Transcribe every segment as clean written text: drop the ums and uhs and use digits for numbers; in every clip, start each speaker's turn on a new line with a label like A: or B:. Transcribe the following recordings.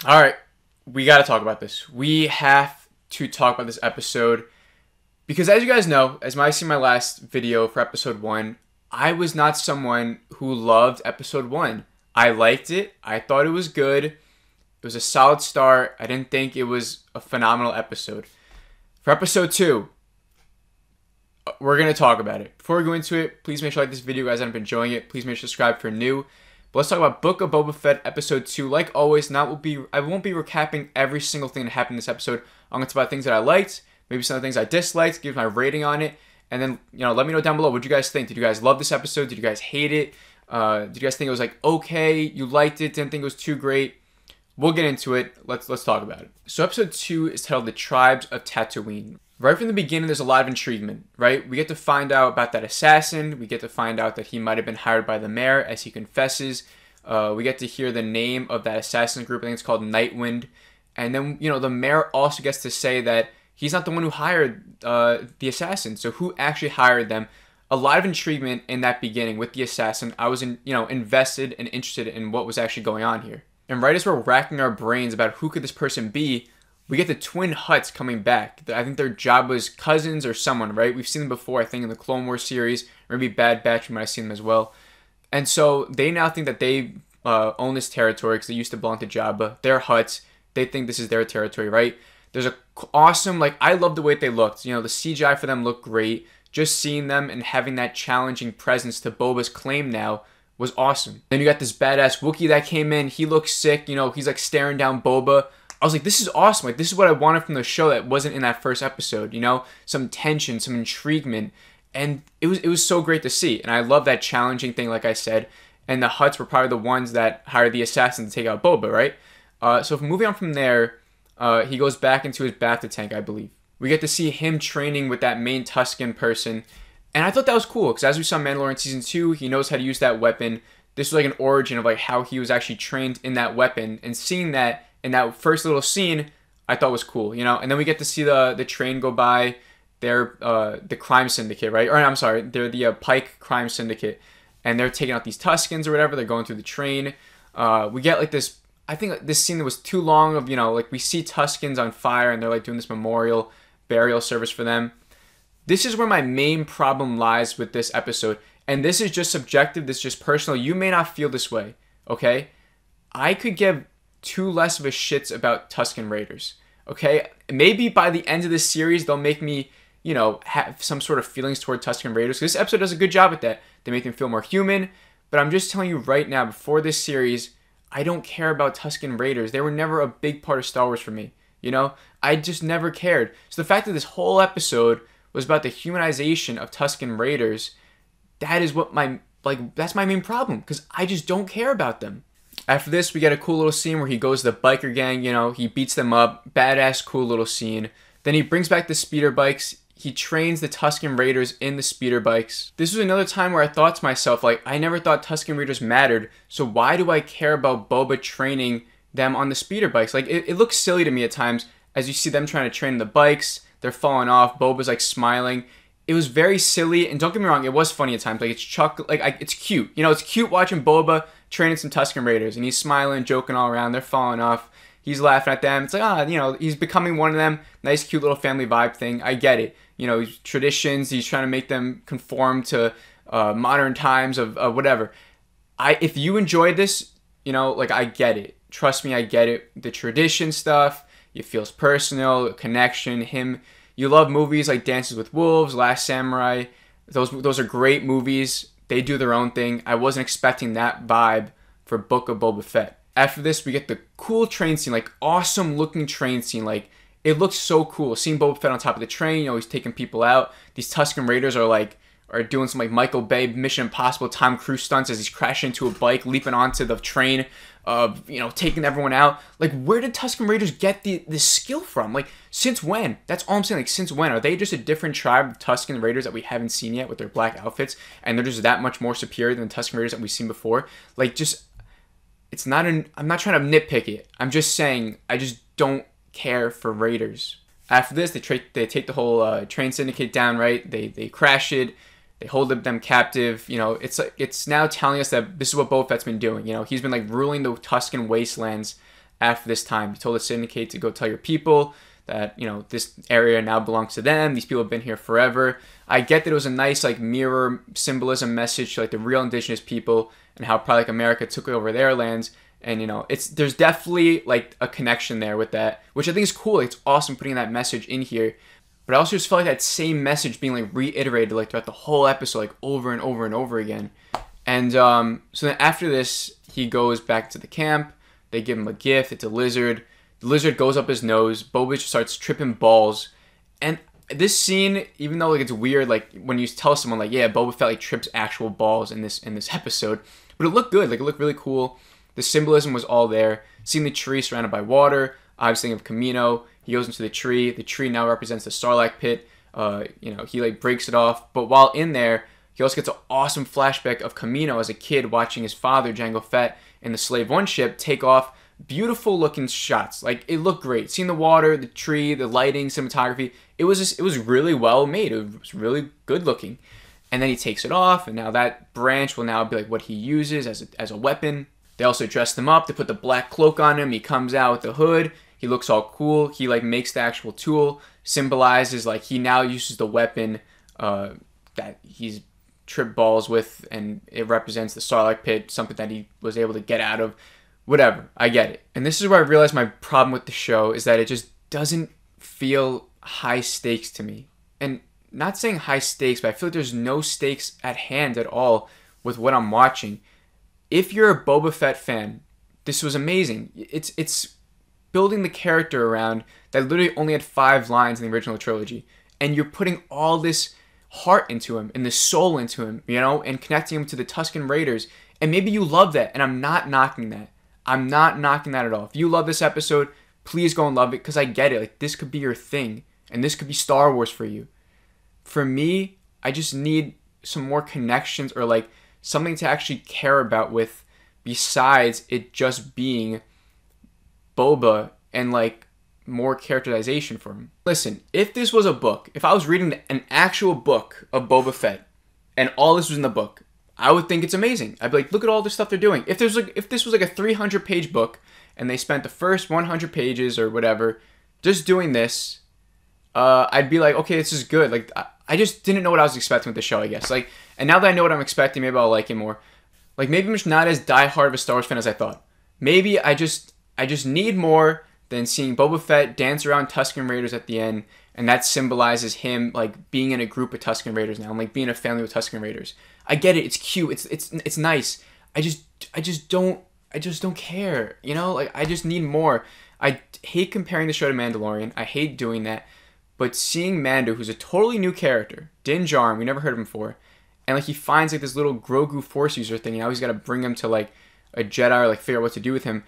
A: All right, we got to talk about this. We have to talk about this episode because, as you guys know, as you might see my last video for episode 1, I was not someone who loved episode 1. I liked it. I thought it was good. It was a solid start. I didn't think it was a phenomenal episode. For episode 2, we're going to talk about it. Before we go into it, please make sure you like this video, guys. I've been enjoying it. Please make sure to subscribe for new. But let's talk about Book of Boba Fett episode 2. Like always, I won't be recapping every single thing that happened in this episode. I'm going to talk about things that I liked, maybe some of the things I disliked, give my rating on it, and then let me know down below what you guys think. Did you guys love this episode? Did you guys hate it? Did you guys think it was like okay? You liked it? Didn't think it was too great? We'll get into it. Let's talk about it. So episode 2 is titled "The Tribes of Tatooine." Right from the beginning, there's a lot of intriguement, right? We get to find out about that assassin. We get to find out that he might have been hired by the mayor, as he confesses. We get to hear the name of that assassin group. I think it's called Nightwind. And then, the mayor also gets to say that he's not the one who hired the assassin. So who actually hired them? A lot of intriguement in that beginning with the assassin. I was, invested and interested in what was actually going on here. And right as we're racking our brains about who could this person be, we get the Twin Hutts coming back. I think they're Jabba's cousins or someone, right? We've seen them before, I think, in the Clone Wars series. Or maybe Bad Batch, we might have seen them as well. And so they now think that they own this territory because they used to belong to Jabba. They're Hutts. They think this is their territory, right? There's a awesome, I love the way they looked. The CGI for them looked great. Just seeing them and having that challenging presence to Boba's claim now was awesome. Then you got this badass Wookiee that came in. He looks sick. He's staring down Boba. I was like, this is awesome. This is what I wanted from the show that wasn't in that first episode. Some tension, some intriguement. And it was so great to see. And I love that challenging thing, like I said. And the Hutts were probably the ones that hired the assassin to take out Boba, right? So if moving on from there, he goes back into his bacta tank, I believe. We get to see him training with that main Tuscan person. And I thought that was cool, because as we saw in Mandalorian Season 2, he knows how to use that weapon. This was an origin of how he was actually trained in that weapon. And seeing that in that first little scene, I thought was cool, And then we get to see the train go by. They're the crime syndicate, right? Or I'm sorry, they're the Pike crime syndicate. And they're taking out these Tuscans or whatever. They're going through the train. We get this, I think this scene that was too long of, we see Tuscans on fire and they're doing this memorial burial service for them. This is where my main problem lies with this episode. And this is just subjective. This is just personal. You may not feel this way, okay? I could give two less of a shits about Tuscan Raiders, okay? Maybe by the end of this series, they'll make me, have some sort of feelings toward Tuscan Raiders. This episode does a good job at that. They make them feel more human. But I'm just telling you right now, before this series, I don't care about Tuscan Raiders. They were never a big part of Star Wars for me. I just never cared. So the fact that this whole episode was about the humanization of Tuscan Raiders, that is what that's my main problem, because I just don't care about them. After this, we get a cool little scene where he goes to the biker gang, he beats them up. Badass, cool little scene. Then he brings back the speeder bikes. He trains the Tuscan Raiders in the speeder bikes. This was another time where I thought to myself, I never thought Tuscan Raiders mattered, so why do I care about Boba training them on the speeder bikes? It looks silly to me at times, as you see them trying to train the bikes. They're falling off. Boba's smiling. It was very silly, and don't get me wrong, it was funny at times. It's it's cute. It's cute watching Boba training some Tuscan Raiders, and he's smiling, joking all around. They're falling off. He's laughing at them. It's he's becoming one of them. Nice, cute little family vibe thing. I get it. Traditions. He's trying to make them conform to modern times of whatever. If you enjoyed this, I get it. Trust me, I get it. The tradition stuff, it feels personal, connection, him. You love movies like Dances with Wolves, Last Samurai. Those are great movies. They do their own thing. I wasn't expecting that vibe for Book of Boba Fett. After this, we get the cool train scene, awesome looking train scene. It looks so cool. Seeing Boba Fett on top of the train, he's taking people out. These Tuscan Raiders are doing some Michael Bay Mission Impossible Tom Cruise stunts as he's crashing into a bike, leaping onto the train, taking everyone out. Where did Tuscan Raiders get this skill from? Since when? That's all I'm saying. Since when? Are they just a different tribe of Tuscan Raiders that we haven't seen yet with their black outfits, and they're just that much more superior than the Tuscan Raiders that we've seen before? It's not I'm not trying to nitpick it. I'm just saying I just don't care for Raiders. After this, they take the whole train syndicate down, right? They crash it. They hold them captive. It's now telling us that this is what Boba Fett's been doing. He's been ruling the Tuscan wastelands after this time. He told the syndicate to go tell your people that, you know, this area now belongs to them. These people have been here forever. I get that it was a nice, like, mirror symbolism message to, like, the real indigenous people and how probably, like, America took over their lands. And, you know, there's definitely, like, a connection there with that, which I think is cool. It's awesome putting that message in here. But I also just felt like that same message being, like, reiterated, like, throughout the whole episode, like, over and over and over again. And so then after this, he goes back to the camp. They give him a gift. It's a lizard. The lizard goes up his nose. Boba just starts tripping balls. And this scene, even though, like, it's weird, like, when you tell someone, like, yeah, Boba Fett, like, trips actual balls in this episode. But it looked good. Like, it looked really cool. The symbolism was all there. Seeing the tree surrounded by water. I was thinking of Kamino. He goes into the tree. The tree now represents the Sarlacc pit. You know, he, like, breaks it off. But while in there, he also gets an awesome flashback of Kamino as a kid watching his father, Jango Fett, in the Slave One ship take off. Beautiful looking shots. Like, it looked great. Seeing the water, the tree, the lighting, cinematography. It was really well made. It was really good looking. And then he takes it off, and now that branch will now be like what he uses as a weapon. They also dress him up. They put the black cloak on him. He comes out with the hood. He looks all cool. He, like, makes the actual tool. Symbolizes, like, he now uses the weapon that he's tripped balls with, and it represents the Sarlacc pit, something that he was able to get out of. Whatever, I get it. And this is where I realized my problem with the show is that it just doesn't feel high stakes to me. And not saying high stakes, but I feel like there's no stakes at hand at all with what I'm watching. If you're a Boba Fett fan, this was amazing. It's building the character around that literally only had 5 lines in the original trilogy. And you're putting all this heart into him and the soul into him, you know, and connecting him to the Tuscan Raiders. And maybe you love that, and I'm not knocking that. I'm not knocking that at all. If you love this episode, please go and love it, because I get it. Like, this could be your thing, and this could be Star Wars for you. For me, I just need some more connections, or, like, something to actually care about with, besides it just being Boba and, like, more characterization for him. Listen, if this was a book, if I was reading an actual book of Boba Fett, and all this was in the book, I would think it's amazing. I'd be like, look at all the stuff they're doing. If this was like a 300-page book, and they spent the first 100 pages or whatever just doing this, I'd be like, okay, this is good. Like, I just didn't know what I was expecting with the show, I guess. Like, and now that I know what I'm expecting, maybe I'll like it more. Like, maybe I'm just not as diehard of a Star Wars fan as I thought. Maybe I just need more than seeing Boba Fett dance around Tuscan Raiders at the end, and that symbolizes him, like, being in a group of Tuscan Raiders now, and, like, being a family with Tuscan Raiders. I get it. It's cute. It's nice. I just don't care. You know, like, I just need more. I hate comparing the show to Mandalorian. I hate doing that. But seeing Mando, who's a totally new character, Din Djarin, we never heard of him before, and, like, he finds, like, this little Grogu Force user thing, and now he's got to bring him to, like, a Jedi, or, like, figure out what to do with him.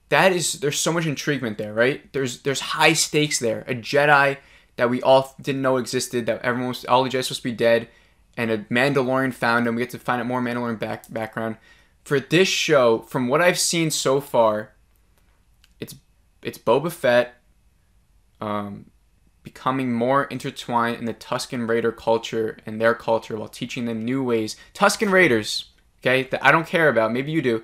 A: There's so much intriguement there, right? There's high stakes there. A Jedi that we all didn't know existed, that all the Jedi supposed to be dead, and a Mandalorian found him. We get to find out more Mandalorian background. For this show, from what I've seen so far, it's Boba Fett becoming more intertwined in the Tuscan Raider culture and their culture while teaching them new ways. Tuscan Raiders, okay, that I don't care about. Maybe you do.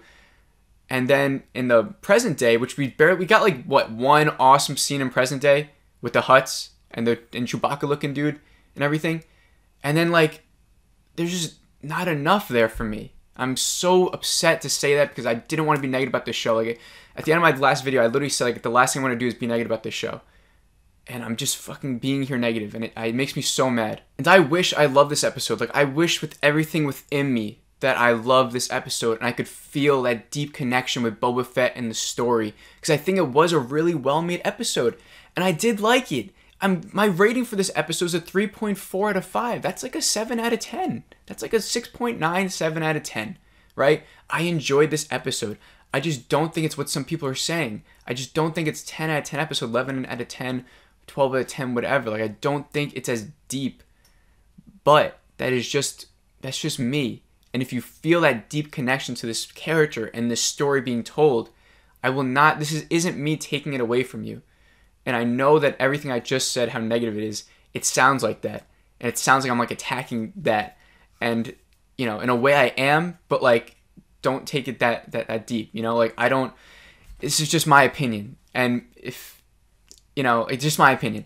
A: And then in the present day, which we got, like, what, one awesome scene in present day with the Hutts and Chewbacca looking dude and everything. And then, like, there's just not enough there for me. I'm so upset to say that, because I didn't want to be negative about this show. Like, at the end of my last video, I literally said, like, the last thing I want to do is be negative about this show. And I'm just fucking being here negative, and it makes me so mad. And I wish I loved this episode. Like, I wish with everything within me that I loved this episode, and I could feel that deep connection with Boba Fett and the story, because I think it was a really well-made episode, and I did like it. My rating for this episode is a 3.4 out of 5. That's like a 7 out of 10. That's like a 6.9, 7 out of 10, right? I enjoyed this episode. I just don't think it's what some people are saying. I just don't think it's 10 out of 10 episode, 11 out of 10, 12 out of 10, whatever. Like, I don't think it's as deep. But that's just me. And if you feel that deep connection to this character and this story being told, this isn't me taking it away from you. And I know that everything I just said, how negative it is, it sounds like that. And it sounds like I'm, like, attacking that. And, you know, in a way I am, but, like, don't take it that deep, you know? Like, this is just my opinion, and if you know, it's just my opinion.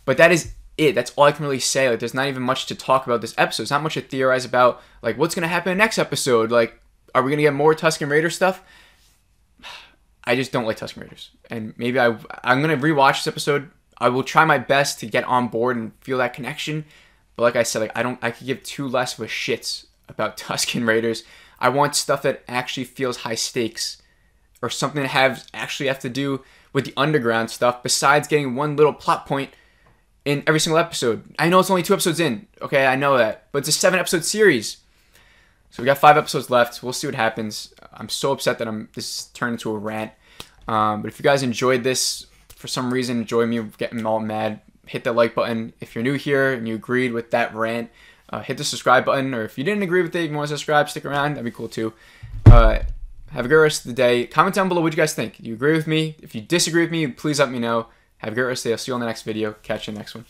A: But that is it. That's all I can really say. Like, there's not even much to talk about this episode. There's not much to theorize about. Like, what's gonna happen in the next episode? Like, are we gonna get more Tuscan Raider stuff? I just don't like Tuscan Raiders, and maybe I'm gonna rewatch this episode. I will try my best to get on board and feel that connection. But like I said, like I could give two less of a shits about Tuscan Raiders. I want stuff that actually feels high stakes, or something that actually have to do with the underground stuff. Besides getting one little plot point in every single episode. I know it's only 2 episodes in. Okay, I know that, but it's a 7-episode series. So we got 5 episodes left. We'll see what happens. I'm so upset that this turned into a rant. But if you guys enjoyed this, for some reason, enjoy me getting all mad, hit that like button. If you're new here and you agreed with that rant, hit the subscribe button. Or if you didn't agree with it, you want to subscribe, stick around. That'd be cool too. Have a great rest of the day. Comment down below what you guys think. Do you agree with me? If you disagree with me, please let me know. Have a great rest of the day. I'll see you on the next video. Catch you in the next one.